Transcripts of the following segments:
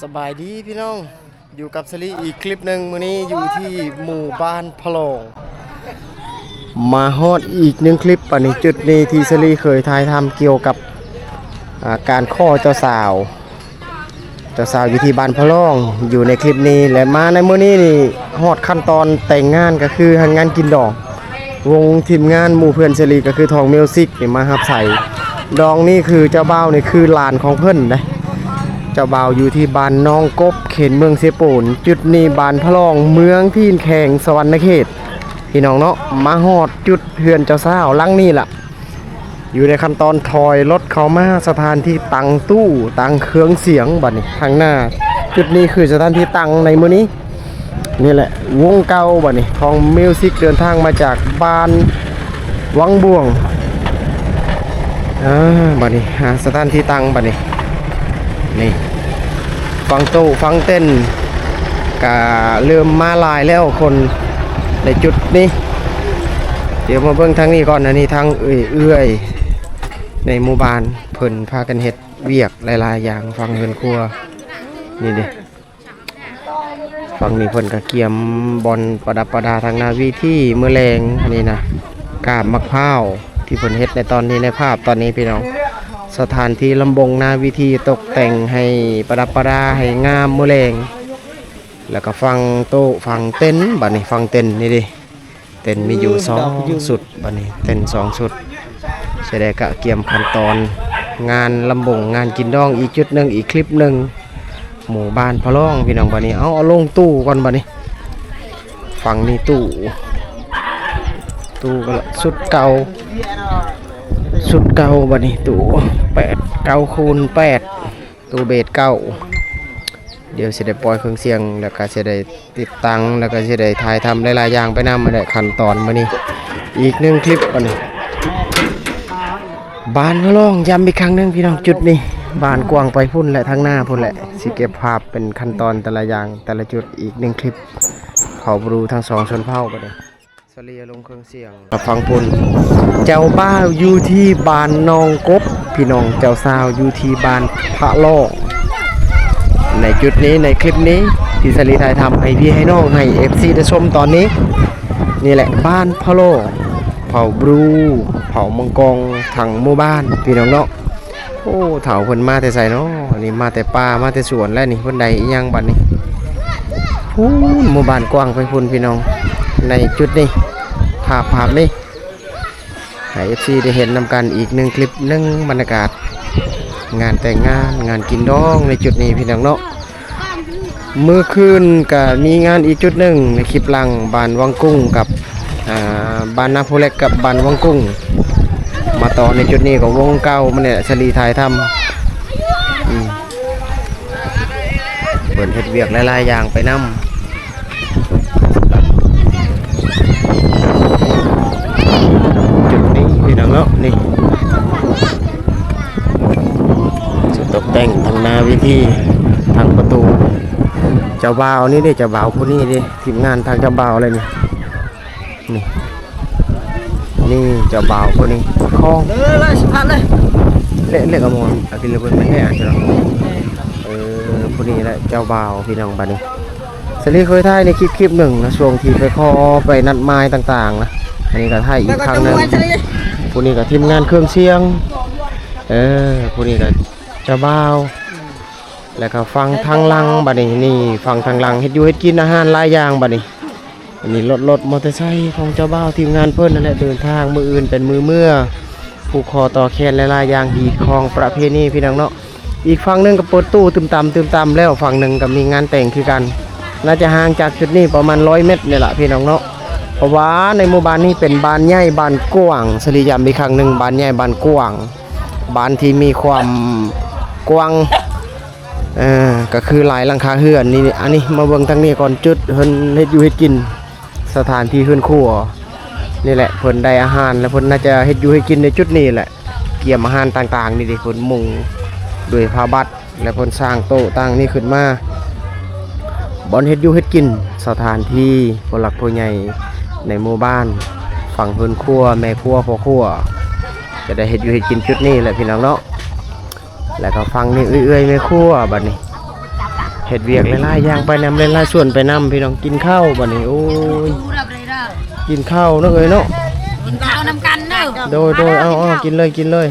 สบายดีพี่น้องอยู่กับสลีอีกคลิปหนึ่งมื้อนี้อยู่ที่หมู่บ้านพะโลงมาฮอดอีกหนึ่งคลิปปันนี้จุดนี้ที่สลีเคยถ่ายทำเกี่ยวกับการข้อเจ้าสาวอยู่ที่บ้านพะโลงอยู่ในคลิปนี้และมาในมื้อนี้นี่ฮอดขั้นตอนแต่งงานก็คืองานกินดอกวงทีมงานหมู่เพื่อนสลีก็คือทองมิวสิกนี่มารับใส่ดองนี่คือเจ้าบ่าวนี่คือหลานของเพิ่นนะเจ้าบ่าวอยู่ที่บ้านน้องกบเขตเมืองเสปูนจุดนี้บ้านพะลองเมืองพีนแข่งสวรรณเขตพี่น้องเนาะมาฮอดจุดเฮือนเจ้าสาวหลังนี้ล่ะอยู่ในขั้นตอนถอยรถเข้ามาสถานที่ตั้งตู้ตั้งเครื่องเสียงบัดนี้ทางหน้าจุดนี้คือสถานที่ตั้งในมื้อนี้นี่แหละวงเก่าบัดนี้ของมิวสิกเดินทางมาจากบ้านวังบ่วงบัดนี้หาสถานที่ตั้งบัดนี้นี่ฟังโต้ฟังเต้นก็เริ่มมาลายแล้วคนในจุดนี้เดี๋ยวมาเบิ่งทางนี้ก่อนอันนี้ทางเอื้อยในหมู่บ้านเพิ่นพากันเฮ็ดเวียกหลายๆอย่างฟังเฮือนครัวนี่ดิฟังนี่เพิ่นก็เกียมบอลประดับประดาทางนาวีที่มื้อแลงอันนี้นะกาบมะพร้าวที่เพิ่นเฮ็ดในตอนนี้ในภาพตอนนี้พี่น้องสถานที่ลำบงนาวิธีตกแต่งให้ประดับประดาให้งามมื้อแลงแล้วก็ฟังโต๊ะฟังเต็นท์บัดนี้ฟังเต็นท์นี่ดิเต็นท์มีอยู่2สุดบัดนี้เต็นท์2สุดแสดงกะเกียมขั้นตอนงานลำบงงานกินดองอีกจุดหนึงอีกคลิปหนึงหมู่บ้านพะล่องพี่น้องบัดนี้เอาลงตู้ก่อนบัดนี้ฟังนี่ตู้ก็สุดเก่าบัดนี้ตู้8 9 คูณ 8ตู้เบสเก่าเดี๋ยวสิได้ปล่อยเครื่องเสียงแล้วก็สิได้ติดตั้งแล้วก็สิได้ถ่ายทำหลายๆอย่างไปนำมาได้ขั้นตอนมื้อนี้อีก1คลิปบัดนี้บ้านพะล่องย้ำอีกครั้งนึงพี่น้องจุดนี้บ้านกว้างไปพุ่นและทางหน้าพุ่นแหละสิเก็บภาพเป็นขั้นตอนแต่ละอย่างแต่ละจุดอีก1คลิปเผาบรูทั้ง2ชนเผ่าบัดนี้สลีลงเครื่องเสียงฟังพุ่นเจ้าบ่าวอยู่ที่บ้านน้องกบพี่น้องเจ้าสาวอยู่ที่บ้านพะล่องในจุดนี้ในคลิปนี้ที่สลีถ่ายทำให้พี่ให้น้องให้ FC ได้ชมตอนนี้นี่แหละบ้านพะล่องเผาบรูเผามังกรถังหมู่บ้านพี่น้องเนาะโอ้เถาเพิ่นมาแต่ไสเนาะนี่มาแต่ป่ามาแต่สวนแล้วนี่เพิ่นใดอีหยังบัดนี้พูนหมู่บ้านกว้างไปพุ่นพี่น้องในจุดนี้ภาพนี้ให้ FC ได้เห็นนำกันอีก1คลิป1บรรยากาศงานแต่งงานกินดองในจุดนี้พี่น้องเนาะเมื่อคืนก็มีงานอีกจุดหนึ่งในคลิปหลังบ้านวังกุ้งกับบ้านนาโพเล็กกับบ้านวังกุ้งมาต่อในจุดนี้ของวงเก่ามันเนี่ยสลีถ่ายทำเปิดเฮ็ดเวียกหลายๆอย่างไปนำจุดนี้พี่น้องเนาะนี่จะตกแต่งทางนาวิธีทางประตูเจ้าบ่าวนี่ดิเจ้าบ่าวผู้นี้ดิทีมงานทางเจ้าบ่าวอะไรนี่เจ้าบ่าวผู้นี้คล้องเลยสะพานเลยเละกระมวลอาทิตย์ละเพิ่นไม่แน่ใช่หรอผู้นี้แหละเจ้าบ่าวพี่น้องบัดนี้สลีเคยถ่ายในคลิปหนึ่งนะช่วงที่ไปขอไปนัดไม้ต่างๆนะอันนี้ก็ถ่ายอีกครั้งนึงผู้นี้ก็ทีมงานเครื่องเสียงผู้นี้ก็เจ้าบ่าวแล้วก็ฟังทางลังบัดนี้นี่ฟังทางลังเฮ็ดอยู่เฮ็ดกินอาหารหลายอย่างบัดนี้อันนี้รถมอเตอร์ไซค์ของเจ้าบ่าวทีมงานเพิ่นนั่นแหละเดินทางมื้ออื่นเป็นมื้อเมื่อผูกคอต่อแขนหลายๆอย่างหีดคองประเพณีพี่น้องเนาะอีกฝั่งนึงก็เปิดตู้ตึมตำแล้วฝั่งนึงก็มีงานแต่งคือกันน่าจะห่างจากจุดนี้ประมาณ100 เมตรนี่แหละพี่น้องเนาะเพราะว่าในหมู่บ้านนี้เป็นบ้านใหญ่บ้านกว้างสลีย้ำอีกครั้งนึงบ้านใหญ่บ้านกว้างบ้านที่มีความกว้างก็คือหลายหลังคาเฮือนนี่อันนี้มาเบิ่งทางนี้ก่อนจุดเฮ็ดอยู่เฮ็ดกินสถานที่เฮือนครัวนี่แหละเพิ่นได้อาหารแล้วเพิ่นน่าจะเฮ็ดอยู่เฮ็ดกินในจุดนี้แหละเกี่ยมอาหารต่างๆนี่ดิเพิ่นมุงด้วยผ้าบัดแล้วเพิ่นสร้างโต๊ะตั้งนี่ขึ้นมาบ่อนเฮ็ดอยู่เฮ็ดกินสถานที่ผู้หลักผู้ใหญ่ในหมู่บ้านฝั่งเฮือนครัวแม่ครัวพ่อครัวจะได้เฮ็ดอยู่เฮ็ดกินจุดนี้แหละพี่น้องเนาะแล้วก็ฟังนี่เอื้อยๆแม่ครัวบัดนี้ เฮ็ดเวียกหลายๆอย่างไปนำหลายๆส่วนไปนำพี่น้องกินข้าวบัดนี้โอ้ยกินข้าวเนาะเอ้ยเนาะ กินข้าวนำกันเด้อ โดยเอากินเลย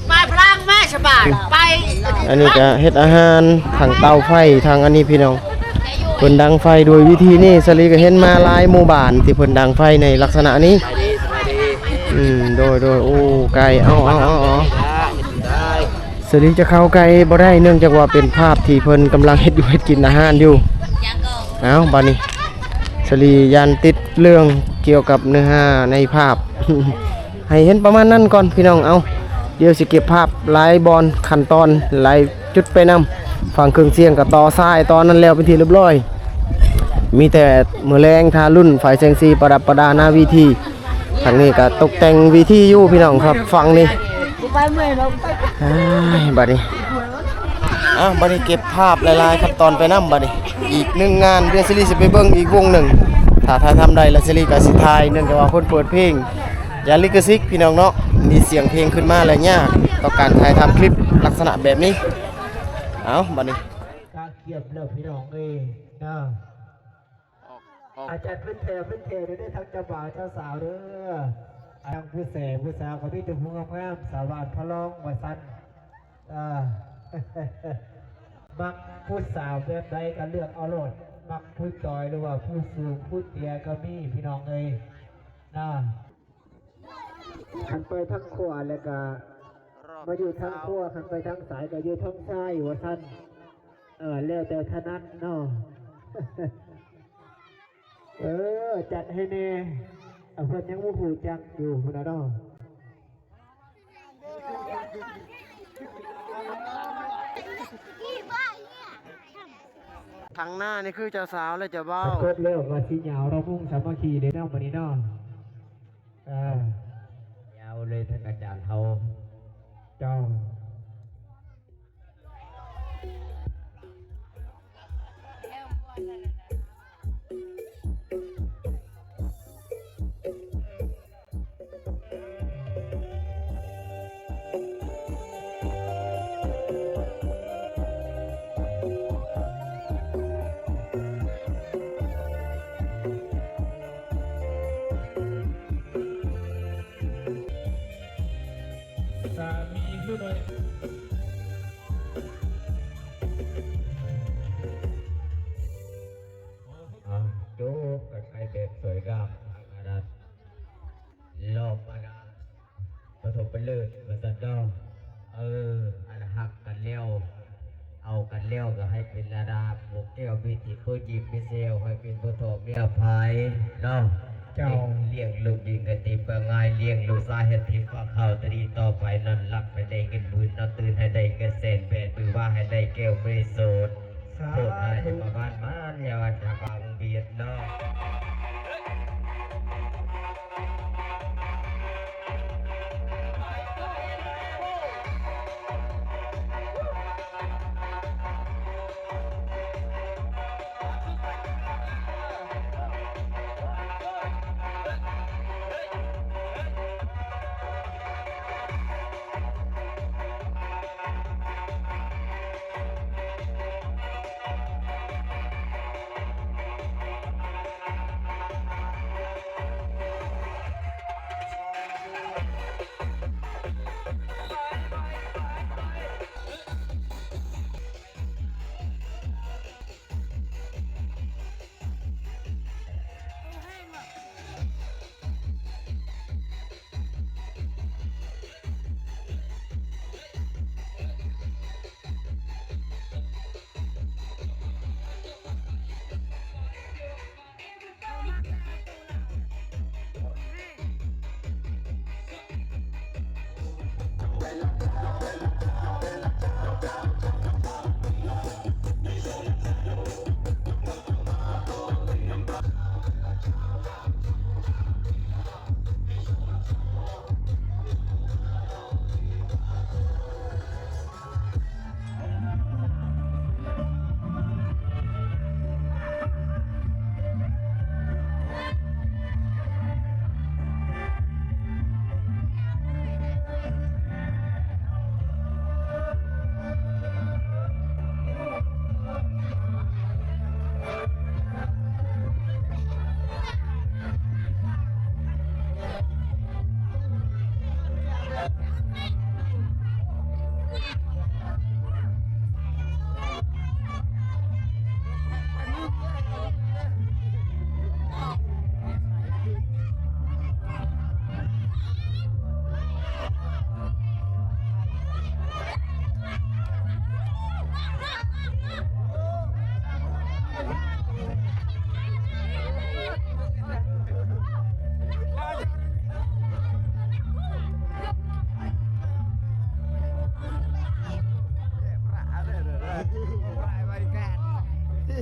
ไปพลังแม่ฉบาดไป อันนี้ก็เฮ็ดอาหารทางเตาไฟทางอันนี้พี่น้องเพิ่นดังไฟโดยวิธีนี้สลีก็เห็นมาหลายหมู่บ้านที่เพิ่นดังไฟในลักษณะนี้โดยโอ้ไก่เอาสลีจะเข้าไก่บ่ได้เนื่องจากว่าเป็นภาพที่เพิ่นกำลังเฮ็ดอยู่เฮ็ดกินอาหารอยู่เอาบัดนี้สลียันติดเรื่องเกี่ยวกับเนื้อหาในภาพ ให้เห็นประมาณนั้นก่อนพี่น้องเอาเดี๋ยวสิเก็บภาพหลายบอลขั้นตอนหลายจุดไปนำฝั่งเครื่องเสียงกับต่อซ้ายตอนนั้นแล้วเป็นที่เรียบร้อยมีแต่มือแรงทารุ่นฝ่ายแซงซีประดับประดาหน้าวิธีทางนี้ก็ตกแต่งวิธีอยู่พี่น้องครับฟังนี่บัดนี้บัดนี้เก็บภาพหลายๆขั้นตอนไปนำบัดนี้อีกหนึ่งงานเดือนซีรีส์จะไปเบิ่งอีกวงหนึ่งถ้าทำได้แล้วซีรีส์ก็สิทายเนื่องจากว่าคนเปิดเพลงยาลิกซิกพี่น้องเนาะมีเสียงเพลงขึ้นมาแล้วยากต่อการถ่ายทำคลิปลักษณะแบบนี้เอาบัดนี้การเกียบเลิกพี่น้องนะอาจารย์พื้นเทได้ทั้งเจ้าบ่าวเจ้าสาวเด้อทั้งผู้แสบผู้สาวเขาพี่ตัวผู้งามสาวานพะลองวัสันมักผู้สาวแบบใดก็เลือกเอาโลดมักผู้จอยหรือว่าผู้สูงผู้เตี้ยก็มีพี่น้องนะขันไปทั้งขวาแล้วก็มาอยู่ทั้งขั้วขันไปทั้งสายก็อยู่ทั้งซ้ายวัสันแล้วแต่ถนัดเนาะจัดให้แน่เพื่อนยังมูหูจักอยู่คุณน้องทางหน้านี่คือเจ้าสาวและเจ้าบ่าวกดเลิกว่าสีเหยาวเรามุ่งสามัคคีในน้องวันนี้น้องยาวเลยท่านอาจารย์เขาเจ้าสามีผู้น้อยโจ๊กกับใครเด็กสวยงามอาณาลอบอาณาผสมเป็นเลิศมาสันดออาณาหักกันเลี้ยวเอากันเลี้ยวก็ให้เป็นระดับหมกแก้วมีติเพื่อจีบมีเซลให้เป็นผู้ถกเนี่ยพายเนาะเจ้าเลี้ยงลูกยิงกันตีเปง่ายเลี้ยงลูกสาเหตุที่ว่าเขาตรีต่อไปนั่นรักไปได้เงินบุญนอนตื่นให้ได้เกษตรแปดมือว่าให้ได้แก้วไม่โสดโสดอะไรจะมาบ้านมาเนี่ยวันจะฟังเบียดเนาะ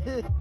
เ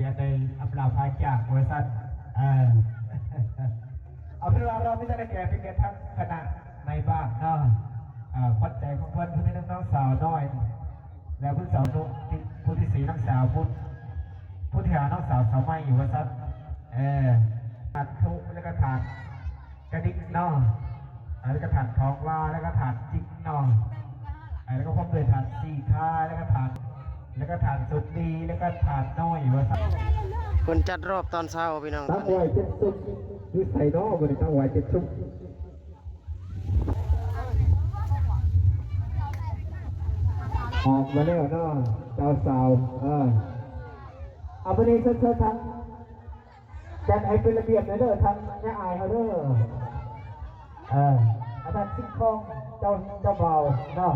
อย่าได้อัปลาพาจากบริษัทเอาเป็นว่าเราไม่ได้แก่เป็นแก่ทั้งคณะในบ้านเนาะปัจจัยของเพื่อนผู้ที่น้องสาวน้อยแล้วผู้สาวนุผู้ที่สีน้องสาวผู้ที่หาน้องสาวสาวไม่อยู่บริษัทถาดทุกแล้วก็ถาดกระดิกเนาะแล้วก็ถาดทองว่าแล้วก็ถาดจิกเนาะแล้วก็พร้อมด้วยถาดสี่ค่าแล้วก็ถาดสุกดีแล้วก็ถาดน้อยบริษัทคนจัดรอบตอนเช้าพี่น้องตั้งไว้เป็นซุปดูใส่น้อบริตั้งไว้เป็นซุปออกมาแล้วเนาะเจ้าสาวเอาไปเลยเชิญทั้งจัดให้เป็นระเบียบเลยเด้อทั้งย่าอายเขาเด้ออาจารย์ซิ่งคองเจ้าเบาเนาะ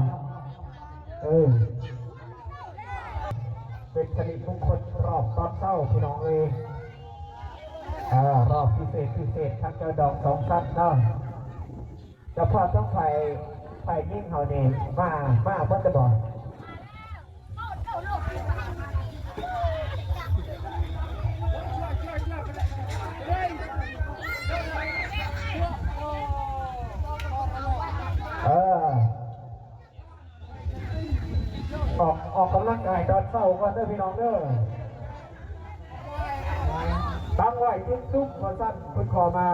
เป็นสนิทมงคลรอบตอนเช้าพี่น้องเลยรอบพิเศษทั้งเจ้าดอกสองสั้นเนาะเจ้าพ่อต้องไฟยิ่งเขาเนี่ยมาเพื่อจะบอกออกกำลังกายตอนเช้าก่อนเด้อพี่น้องเด้อตั้งไว้ทุกๆมาสั้นคุณขอมา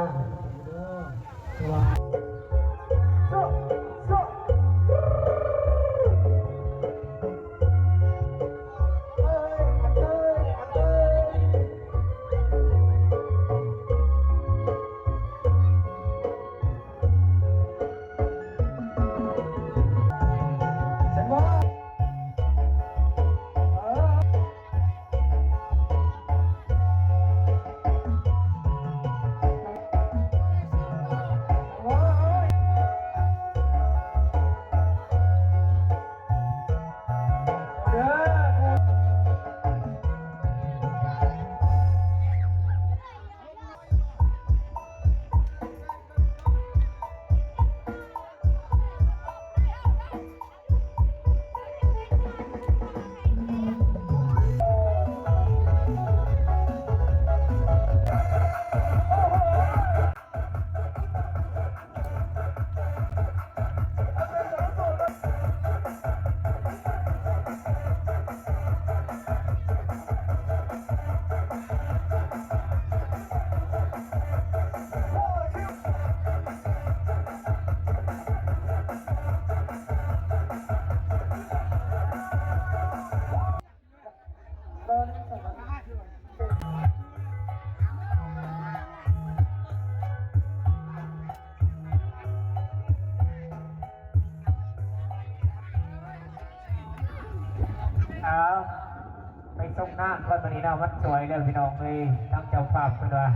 ไปส่งหน้าก่อนวันนี้นะวัดสวยเลยพี่น้องเลยทั้งเจ้าภาพกันด้วย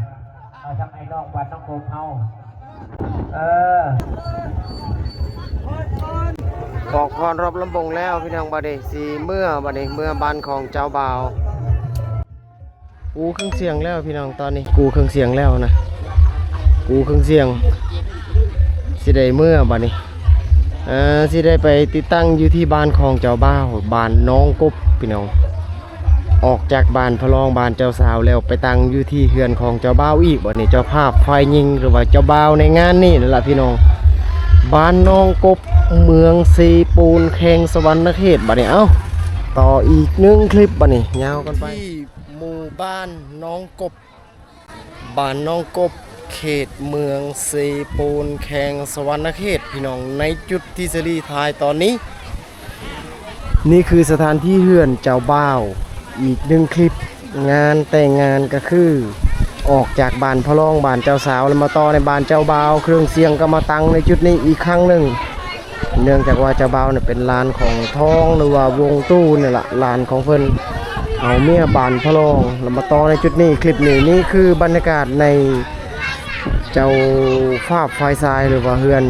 เอาทั้งไอ้น้องวัดน้องโกมเฮาบอกพรรอบลำบงแล้วพี่น้องบัดนี้สีเมื่อบ้านของเจ้าบ่าวกูเครื่องเสียงแล้วพี่น้องตอนนี้กูเครื่องเสียงแล้วนะกูเครื่องเสียงสิได้เมื่อบัดนี้สิได้ไปติดตั้งอยู่ที่บ้านของเจ้าบ่าวบ้านน้องกบพี่น้องออกจากบ้านพะลองบ้านเจ้าสาวแล้วไปตั้งอยู่ที่เฮือนของเจ้าบ่าวอีกบัดนี้เจ้าภาพไฟยิงหรือว่าเจ้าบ่าวในงานนี่นั่นแหละพี่น้องบ้านน้องกบเมืองซีปูนแข่งสวรรณเขตบัดนี้เอ้าต่ออีกหนึ่งคลิปบัดนี้ยาวกันไปที่หมู่บ้านน้องกบบ้านน้องกบเขตเมืองซีปูนแข่งสวรรณเขตพี่น้องในจุดที่เสรีทายตอนนี้นี่คือสถานที่เฮือนเจ้าบ่าวอีกหนึ่งคลิปงานแต่งงานก็คือออกจากบ้านพะลองบ้านเจ้าสาวแล้วมาต่อในบ้านเจ้าบ่าวเครื่องเสียงก็มาตั้งในจุดนี้อีกครั้งหนึ่งเนื่องจากว่าเจ้าบ่าวเนี่ยเป็นลานของท้องหรือว่าวงตู้นี่แหละลานของเพิ่นเอาเมียบ้านพะลองแล้วมาต่อในจุดนี้คลิปนี้นี่คือบรรยากาศในเจ้าภาพไฟทรายหรือว่าเฮือน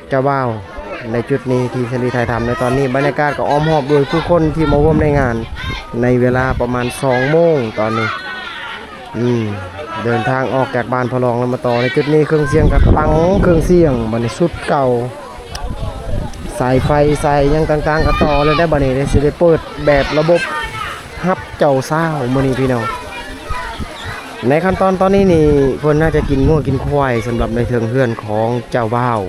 เจ้าบ่าวในจุดนี้ที่เสรีไทยทำในตอนนี้บรรยากาศก็อ้อมหอบโดยผู้คนที่มาร่วมในงานในเวลาประมาณ2 โมงตอนนี้เดินทางออกจากบ้านพะลองแล้วมาต่อในจุดนี้เครื่องเสียงกับตั้งเครื่องเสียงบัดนี้สุดเก่าสายไฟสายยังต่างๆก็ต่อเลยได้บัดนี้ได้สิได้เปิดแบบระบบ ฮับเจ้าสาวมื้อนี้พี่น้องในขั้นตอนตอนนี้นี่เพิ่นน่าจะกินงัวกินควายสำหรับในเทิงเฮือนของเจ้าบ่าว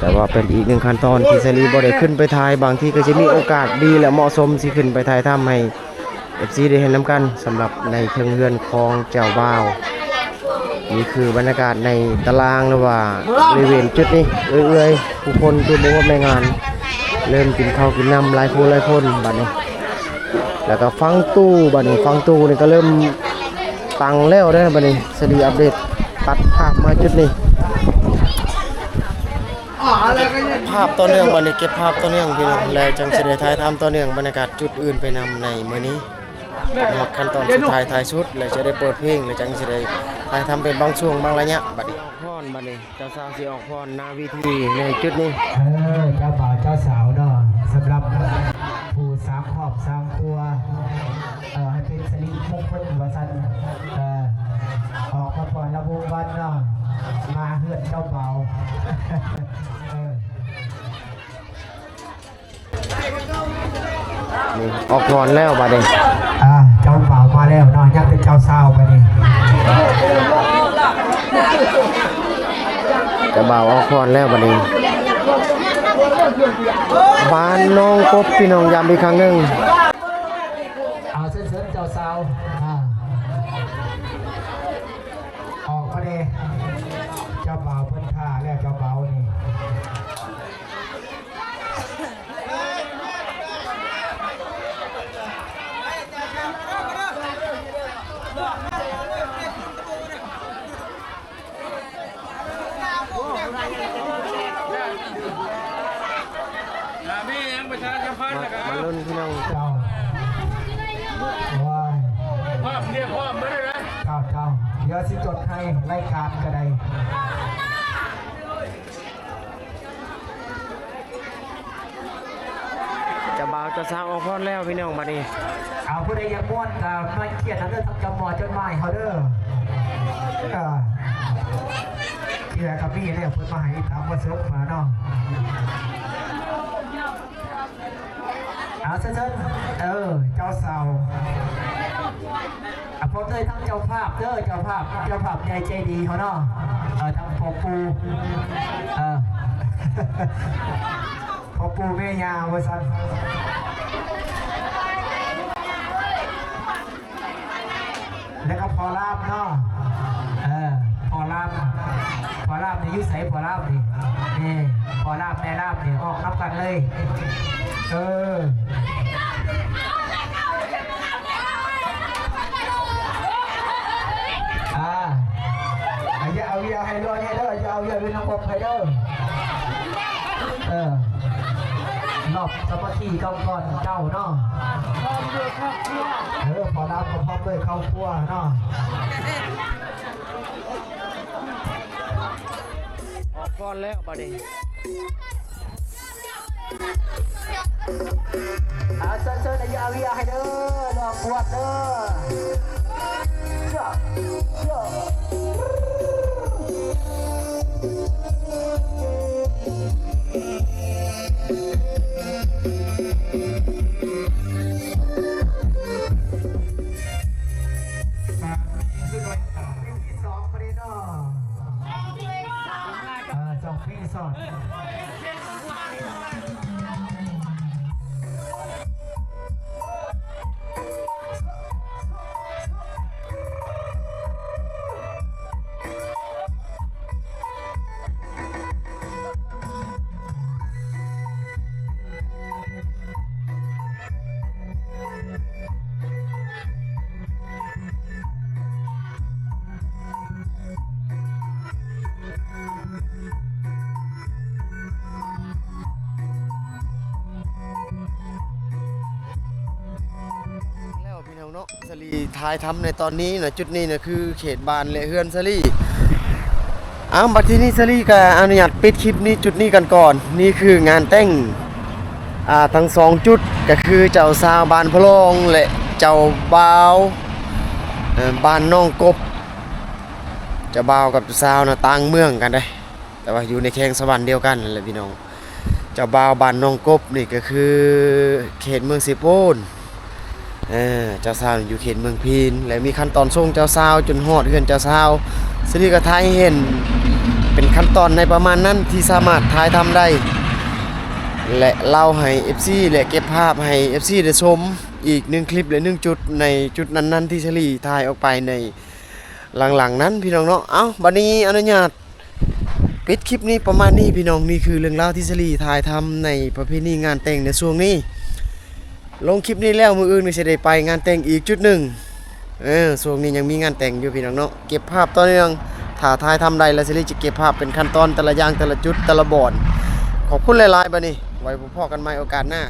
แต่ว่าเป็นอีกหนึ่งขั้นตอนที่สลีบ่ได้ขึ้นไปถ่ายบางทีก็จะมีโอกาสดีและเหมาะสมสิขึ้นไปถ่ายทำให้ FC ได้เห็นนํกันสำหรับในเทิงเฮือนของเจ้าบ่าวนี่คือบรรยากาศในตารางหรือว่าบริเวณจุดนี้เอื้อยๆผู้คนที่บ่ว่าแม่งานเริ่มกินข้าวกินน้ำหลายคนบัดนี้แล้วก็ฟังตู้บัดนี้ฟังตู้นี่ก็เริ่มตังแล้วเด้อบัดนี้สลีอัปเดตตัดภาพมาจุดนี้ภาพต่อเนื่องบัดนี้เก็บภาพต่อเนื่องพี่น้องแล้วจังสิได้ถ่ายทำต่อเนื่องบรรยากาศจุดอื่นไปนำในมื้อนี้หมดขั้นตอนสุดท้ายท้ายสุดแล้วจะได้เปิดเพลงแล้วจังสิได้ถ่ายทำเป็นบางช่วงบางระยะบัดนี้พรบัดนี้เจ้าสาวสิออกพรหน้าเวิธีในจุดนี้ เจ้าบ่าวเจ้าสาวเนาะสำหรับผู้สามครอบสามครัวให้เป็นสิริมงคลว่าซั่นออกมาก่อนระบุวันเนาะมาเฮือนเจ้าบ่าวนี่ออกพรแล้วบัดนี้ เจ้าบ่าวมาแล้วเนาะยังเป็นเจ้าสาวบัดนี้ เจ้าบ่าวออกพรแล้วบัดนี้บ้านน้องกบพี่น้องย้ำอีกครั้งหนึง เอาเส้นเจ้าสาวออกมาเลยเจ้าบ่าวเพิ่นท่าแล้วเจ้าบ่าวนี่มาลุ้นพี่น้อง เจ้าว้าย พ่อเรียกพ่อไม่ได้นะ เจ้าเดี๋ยวสิจดให้ไล่ขาดก็ได้ เจ้าบ่าวเจ้าสาวออกพรแล้วพี่น้องบัดนี้ เอาผู้ใดอยากม่วนก็มาเขียนเอาเด้อทำจำหมอจดหมายเขาเด้อที่ไหนครับพี่เนี่ยเพิ่นมาให้ถามว่าซุกมาเนาะเอาเชิญเจ้าสาวผมเลยทั้งเจ้าภาพเด้อเจ้าภาพใหญ่ใจดีเขาเนาะทั้งพ่อปู่พ่อปู่แม่ย่าว่าซั่นแล้วก็พอลาบเนาะพอลาบนี่ยุ่ใส่พอลาบนี่พอลาบแม่ลาบนี่ออกนับกันเลยอย่าเอาเยาให้ด้วยให้เด้ออย่าเอาเยาเป็นน้ำกบให้เด้อนอบสมาธิก่อนเจ้าเนาะพอรับก็พร้อมด้วยข้าวคั่วเนาะออกพรแล้วบัดนี้ เชิญอย่าเอาเยาให้เด้อลองบวชเด้อสลีทายทำในตอนนี้นะจุดนี้นะคือเขตบ้านและเฮือนสลีบัดทีนี้สลีก็อนุญาตปิดคลิปนี้จุดนี้กันก่อนนี่คืองานแต่งทั้ง2จุดก็คือเจ้าสาวบ้านพะโลงและเจ้าบ่าวบ้านน้องกบเจ้าบ่าวกับเจ้าสาวนะต่างเมืองกันได้แต่ว่าอยู่ในแข้งสวรรค์เดียวกันแหละพี่น้องเจ้าบ่าวบ้านน้องกบนี่ก็คือเขตเมืองสิโปน เจ้าสาวอยู่เขตเมืองพีนและมีขั้นตอนส่งเจ้าสาวจนฮอดเฮือนเจ้าสาวสิริก็ถ่ายให้เห็นเป็นขั้นตอนในประมาณนั้นที่สามารถถ่ายทำได้และเล่าให้ FC และเก็บภาพให้ FC ได้ชมอีก1คลิปและ1จุดในจุดนั้นๆที่สิริถ่ายออกไปในหลังๆนั้นพี่น้องเนาะเอ้าบัดนี้อนุญาตปิดคลิปนี้ประมาณนี้พี่น้องนี่คือเรื่องราวที่สิริถ่ายทำในประเพณีงานแต่งในช่วงนี้ลงคลิปนี้แล้วมื้ออื่นก็สิได้ไปงานแต่งอีกจุดหนึ่งช่วงนี้ยังมีงานแต่งอยู่พี่น้องเนาะเก็บภาพต่อเนื่องถ้าถ่ายทำได้แล้วสิริจะเก็บภาพเป็นขั้นตอนแต่ละอย่างแต่ละจุดแต่ละบอนขอบคุณหลายๆบัดนี้ไว้พบกันใหม่โอกาสหน้า